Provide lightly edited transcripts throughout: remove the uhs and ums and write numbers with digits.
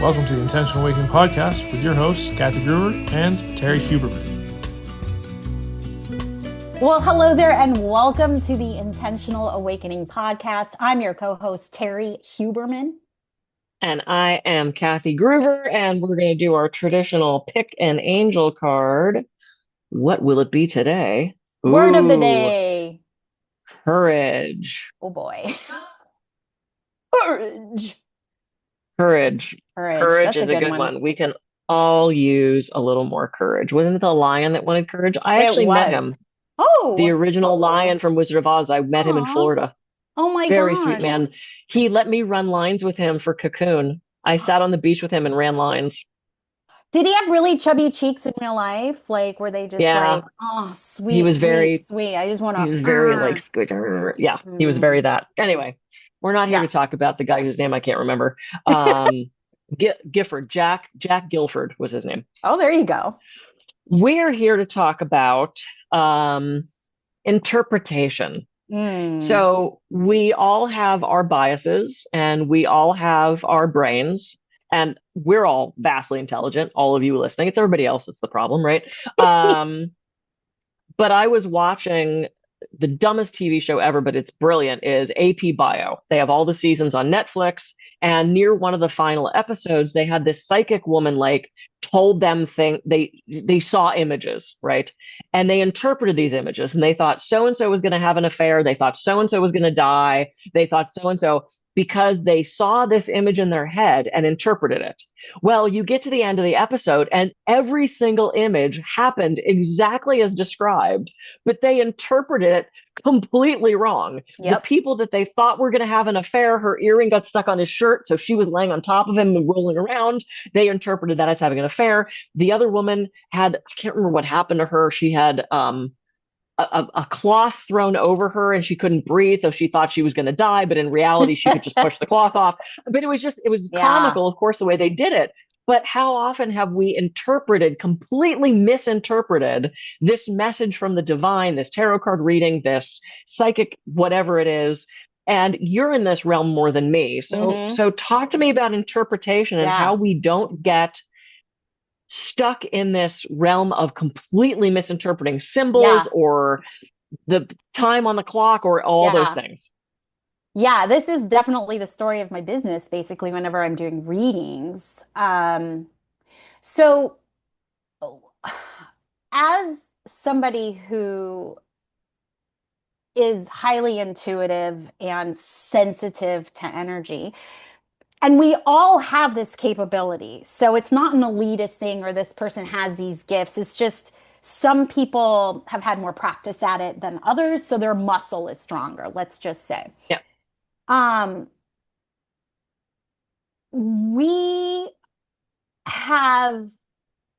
Welcome to the Intentional Awakening Podcast with your hosts, Kathy Gruver and Terrie Huberman. Well, hello there, and welcome to the Intentional Awakening Podcast. I'm your co-host, Terrie Huberman. And I am Kathy Gruver, and we're going to do our traditional pick an angel card. What will it be today? Word of the day. Courage. Oh boy. Courage. Courage. Courage That's is a a good one. one. We can all use a little more courage. Wasn't it the lion that wanted courage? I actually met him. Oh. The original lion from Wizard of Oz. I met him in Florida. Oh my Very gosh. sweet man. He let me run lines with him for Cocoon. I sat on the beach with him and ran lines. Did he have really chubby cheeks in real life? Like, were they just like, oh, sweet, he was sweet, sweet. I just want to. He was very like, yeah, he was very that. Anyway, we're not here to talk about the guy whose name I can't remember. Gifford, Jack Guilford was his name. Oh, there you go. We're here to talk about interpretation. So we all have our biases and we all have our brains, and we're all vastly intelligent, all of you listening. It's everybody else that's the problem, right? But I was watching the dumbest TV show ever, but it's brilliant, is AP Bio. They have all the seasons on Netflix, and near one of the final episodes, they had this psychic woman like told them they saw images, right? And they interpreted these images, and they thought so and so was going to have an affair, they thought so and so was going to die, they thought so and so, because they saw this image in their head and interpreted it. Well, you get to the end of the episode and every single image happened exactly as described, but they interpreted it completely wrong. Yep. The people that they thought were going to have an affair, her earring got stuck on his shirt, so she was laying on top of him and rolling around. They interpreted that as having an affair. The other woman had, I can't remember what happened to her. She had a cloth thrown over her and she couldn't breathe, so she thought she was going to die, but in reality she could just push the cloth off. But it was comical, of course, the way they did it. But how often have we completely misinterpreted this message from the divine, this tarot card reading, this psychic whatever it is? And you're in this realm more than me, so talk to me about interpretation and how we don't get stuck in this realm of completely misinterpreting symbols or the time on the clock or all those things. Yeah, this is definitely the story of my business, basically, whenever I'm doing readings. So as somebody who is highly intuitive and sensitive to energy, and we all have this capability. So it's not an elitist thing or this person has these gifts. It's just some people have had more practice at it than others, so their muscle is stronger, let's just say. Yeah. We have,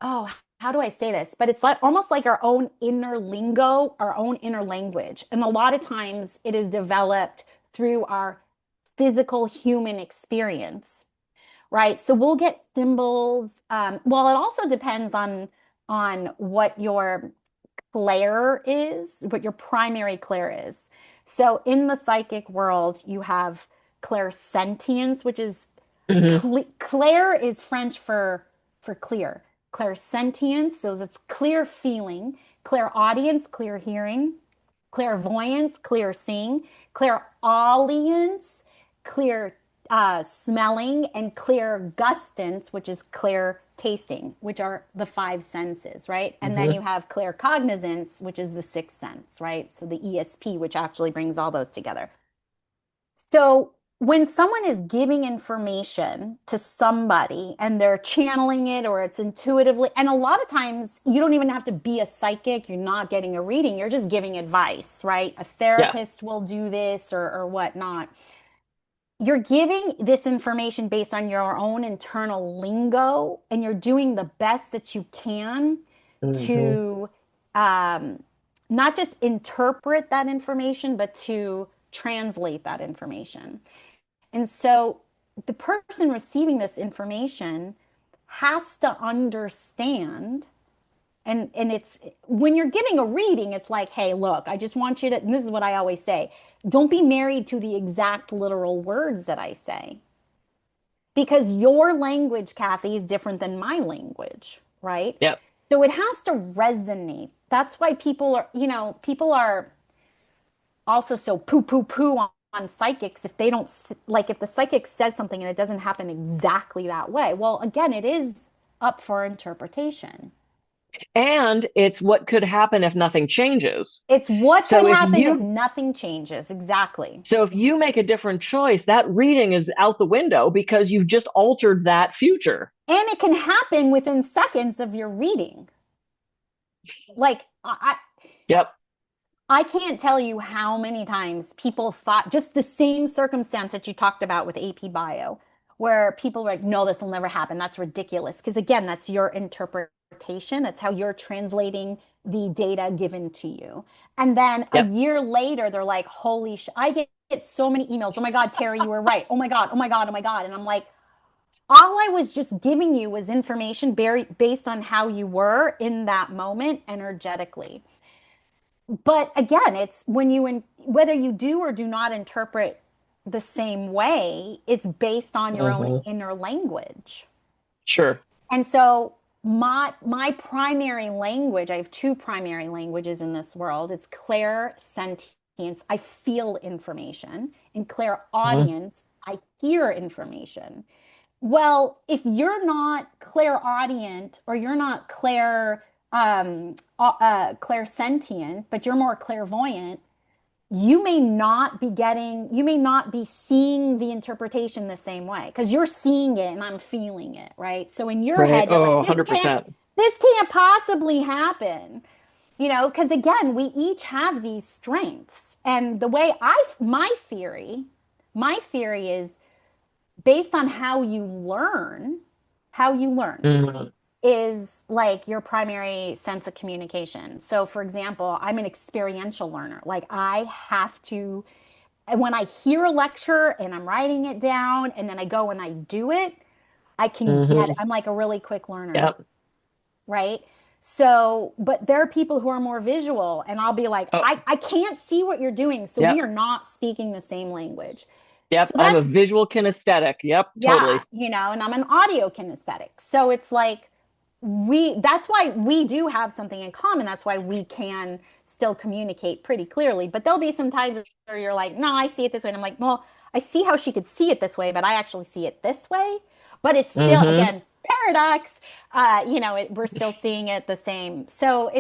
how do I say this? But it's like almost like our own inner lingo, our own inner language. And a lot of times it is developed through our physical human experience, right? So we'll get symbols. Well, it also depends on what your clair is, what your primary clair is. So in the psychic world, you have clairsentience, which is clair is French for clear. Clairsentience, so that's clear feeling, clairaudience, clear hearing, clairvoyance, clear seeing, clairaudience, clear smelling, and clear gustance, which is clear tasting, which are the five senses, right? And then you have clear cognizance, which is the sixth sense, right? So the ESP, which actually brings all those together. So when someone is giving information to somebody and they're channeling it or it's intuitively, and a lot of times you don't even have to be a psychic, you're not getting a reading, you're just giving advice, right? A therapist will do this or whatnot. You're giving this information based on your own internal lingo, and you're doing the best that you can to not just interpret that information, but to translate that information. And so the person receiving this information has to understand. And it's when you're giving a reading, it's like, hey, look, I just want you to, and this is what I always say, don't be married to the exact literal words that I say. because your language, Kathy, is different than my language, right? Yep. So it has to resonate. That's why people are, people are also so poo poo poo on psychics if they don't like if the psychic says something and it doesn't happen exactly that way. Well, again, it is up for interpretation. And it's what could happen if nothing changes. It's what could So if happen if you nothing changes. Exactly. so if you make a different choice, that reading is out the window because you've just altered that future. And it can happen within seconds of your reading. Like Yep. I can't tell you how many times people thought just the same circumstance that you talked about with AP Bio, where people were like, no, this will never happen. That's ridiculous. Because again, that's your interpretation. That's how you're translating the data given to you. And then a Yep. year later, they're like, holy sh! I get so many emails. Oh my God, Terrie, you were right. Oh my God, oh my God, oh my God. And I'm like, all I was just giving you was information based on how you were in that moment energetically. But again, it's when whether you do or do not interpret the same way, it's based on your own Hmm. inner language. Sure. And so my primary language, I have two primary languages in this world. It's clairsentience. I feel information. And Hmm. clairaudience, I hear information. Well, if you're not clairaudient or you're not clairsentient, but you're more clairvoyant, you may not be seeing the interpretation the same way because you're seeing it and I'm feeling it, right? So in your Right. head, you're like, Oh, 100%. this can't possibly happen, because again, we each have these strengths. And the way my theory is based on how you learn Hmm. is like your primary sense of communication. So, for example, I'm an experiential learner. Like, I have to, and when I hear a lecture and I'm writing it down and then I go and I do it, I can get it. Hmm. I'm like a really quick learner, Yep. right? So, but there are people who are more visual, and I'll be like, Oh, I can't see what you're doing. So, we yep. are not speaking the same language. Yep. So, I'm that a visual kinesthetic. Yep. yeah, Totally. and I'm an audio kinesthetic. So it's like that's why we do have something in common. That's why we can still communicate pretty clearly. But there'll be some times where you're like, no, I see it this way. And I'm like, well, I see how she could see it this way, but I actually see it this way. But it's still, Hmm. again, paradox. We're still seeing it the same. So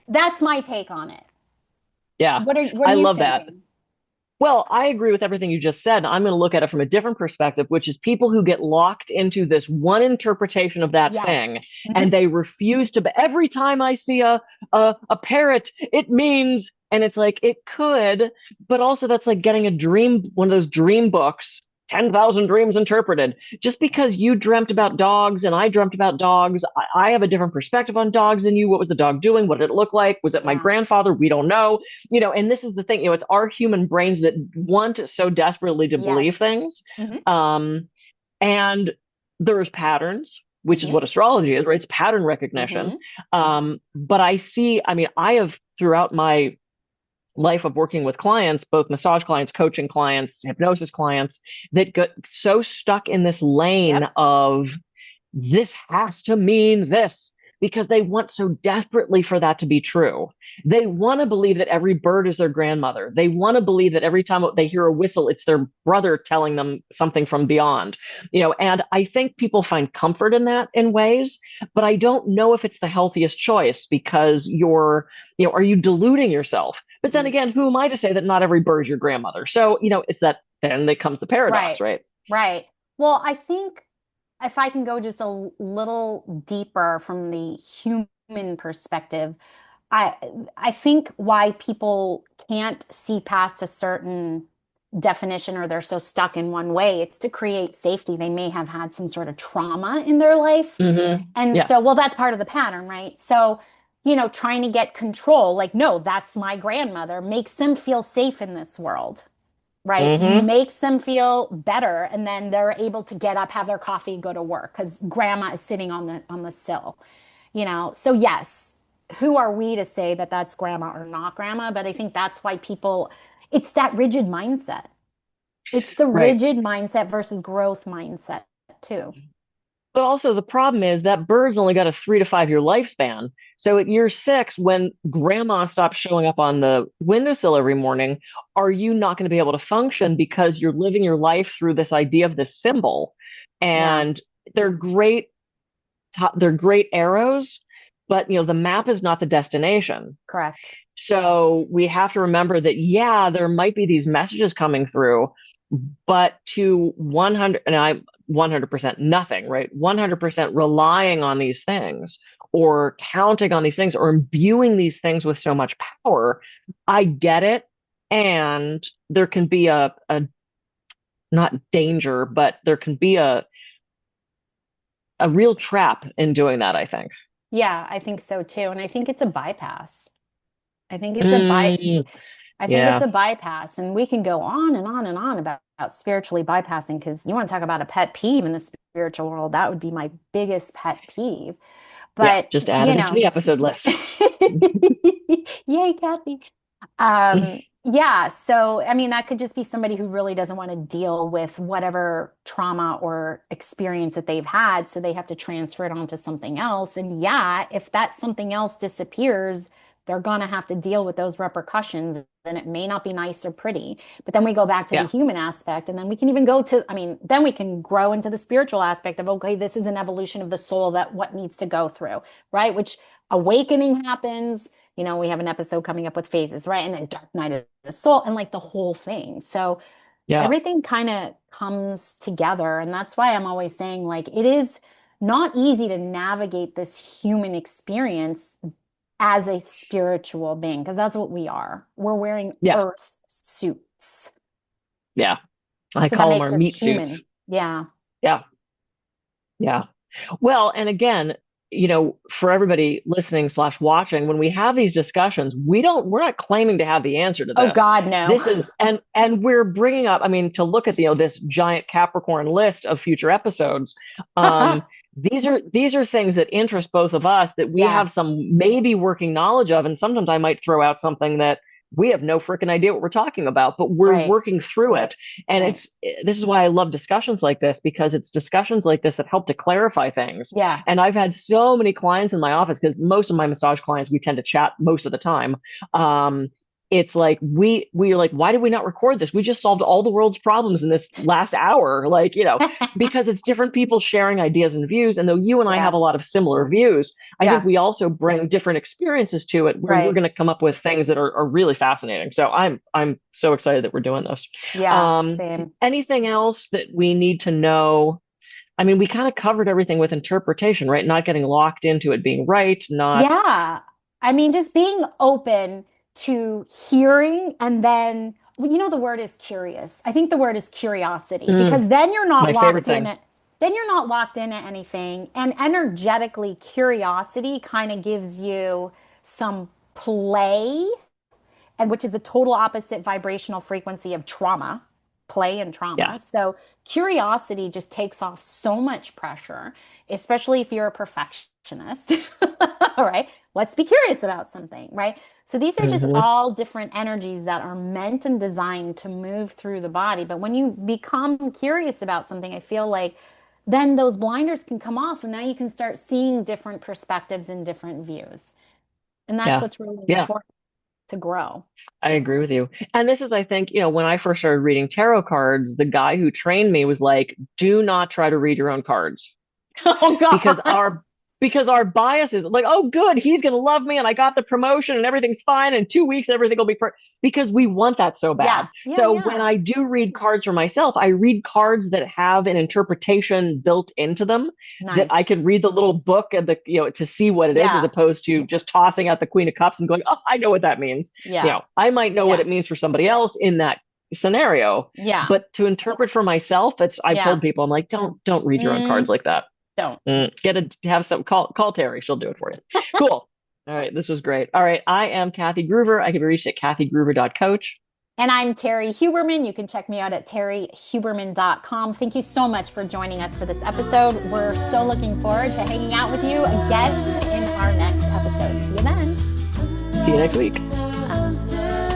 that's my take on it. Yeah. What are I you love that. thinking? Well, I agree with everything you just said. I'm going to look at it from a different perspective, which is people who get locked into this one interpretation of that Yes. thing, and Mhm. they refuse to. Every time I see a parrot, it means, and it's like it could, but also that's like getting a dream, one of those dream books. 10,000 dreams interpreted. Just because you dreamt about dogs and I dreamt about dogs, I have a different perspective on dogs than you. What was the dog doing? What did it look like? Was it my Yeah. grandfather? We don't know. And this is the thing, it's our human brains that want so desperately to believe Yes. things. Hmm. Um, and there's patterns, which is Hmm. what astrology is, right? It's pattern recognition. Hmm. But I have throughout my life of working with clients, both massage clients, coaching clients, hypnosis clients, that got so stuck in this lane Yep. of this has to mean this because they want so desperately for that to be true. They want to believe that every bird is their grandmother. They want to believe that every time they hear a whistle, it's their brother telling them something from beyond. And I think people find comfort in that in ways, but I don't know if it's the healthiest choice because are you deluding yourself? But then Mm. again, who am I to say that not every bird is your grandmother? So, it's that then it comes the paradox, Right. right? Right. Well, I think if I can go just a little deeper from the human perspective, I I think why people can't see past a certain definition or they're so stuck in one way, it's to create safety. They may have had some sort of trauma in their life. And Yeah. so, well, that's part of the pattern, right? So, trying to get control, like, no, that's my grandmother, makes them feel safe in this world, right? Hmm. Makes them feel better, and then they're able to get up, have their coffee, go to work because grandma is sitting on the sill. So yes, who are we to say that that's grandma or not grandma? But I think that's why people, it's that rigid mindset. It's the Right. rigid mindset versus growth mindset too. But also the problem is that bird's only got a 3 to 5 year lifespan. So at year 6, when grandma stops showing up on the windowsill every morning, are you not going to be able to function because you're living your life through this idea of this symbol? Yeah, And they're great, they're great arrows, but the map is not the destination. correct. So we have to remember that, yeah, there might be these messages coming through, but to 100, and I 100% nothing, right? 100% relying on these things or counting on these things or imbuing these things with so much power, I get it. And there can be a not danger, but there can be a real trap in doing that, I think. Yeah, I think so too. And I think it's a bypass. I think it's a by Mm, I think it's yeah, a bypass, and we can go on and on and on about spiritually bypassing because you want to talk about a pet peeve in the spiritual world. That would be my biggest pet peeve. yeah, But, just added it to the episode list. yay, Kathy. Yeah, so I mean, that could just be somebody who really doesn't want to deal with whatever trauma or experience that they've had, so they have to transfer it onto something else. And yeah, if that something else disappears, they're gonna have to deal with those repercussions, and it may not be nice or pretty. But then we go back to the Yeah, human aspect, and then we can even go to, I mean, then we can grow into the spiritual aspect of, okay, this is an evolution of the soul that what needs to go through, right? Which awakening happens. We have an episode coming up with phases, right? And then dark night of the soul and like the whole thing. So yeah, everything kind of comes together. And that's why I'm always saying, like, it is not easy to navigate this human experience as a spiritual being, because that's what we are. We're wearing yeah, earth suits. yeah. I So that call them our makes us meat suits. human. Yeah. Yeah, yeah. Well, and again, for everybody listening slash watching, when we have these discussions, we're not claiming to have the answer to Oh this. God, no. This is, and we're bringing up, I mean, to look at, this giant Capricorn list of future episodes. These are things that interest both of us that we Yeah, have some maybe working knowledge of. And sometimes I might throw out something that we have no freaking idea what we're talking about, but we're right, working through it. And right. this is why I love discussions like this, because it's discussions like this that help to clarify things. Yeah, And I've had so many clients in my office, because most of my massage clients, we tend to chat most of the time. It's like we're like, why did we not record this? We just solved all the world's problems in this last hour. Like, because it's different people sharing ideas and views. And though you and I have yeah, a lot of similar views, I think yeah, we also bring different experiences to it where we're right. going to come up with things that are really fascinating. So I'm so excited that we're doing this. Yeah, Um, same. anything else that we need to know? I mean, we kind of covered everything with interpretation, right? Not getting locked into it being right, not, Yeah. I mean, just being open to hearing and then, well, the word is curious. I think the word is curiosity mm, because then you're not my favorite locked in thing. it. Then you're not locked into anything. And energetically, curiosity kind of gives you some play, and which is the total opposite vibrational frequency of trauma, play and Yeah, trauma. So curiosity just takes off so much pressure, especially if you're a perfectionist. All right, let's be curious about something, right? So these are just hmm, all different energies that are meant and designed to move through the body. But when you become curious about something, I feel like then those blinders can come off and now you can start seeing different perspectives and different views. And that's yeah, what's really yeah. important to grow. I agree with you. And this is, I think, when I first started reading tarot cards, the guy who trained me was like, do not try to read your own cards. Oh because God. our because our bias is like, oh, good, he's going to love me and I got the promotion and everything's fine. In 2 weeks, everything will be because we want that so bad. Yeah. Yeah. So when Yeah. I do read cards for myself, I read cards that have an interpretation built into them, that I Nice. can read the little book and to see what it is, as Yeah. opposed to just tossing out the Queen of Cups and going, oh, I know what that means. Yeah. I might know what Yeah. it means for somebody else in that scenario, Yeah. but to interpret for myself, I've Yeah. told people, I'm like, don't read your own cards Mm, like that. don't. Have some call Terrie. She'll do it for you. Cool. All right. This was great. All right. I am Kathy Gruver. I can be reached at kathygruver.coach. And I'm Terrie Huberman. You can check me out at terriehuberman.com. Thank you so much for joining us for this episode. We're so looking forward to hanging out with you again in our next episode. See you then. See you next week.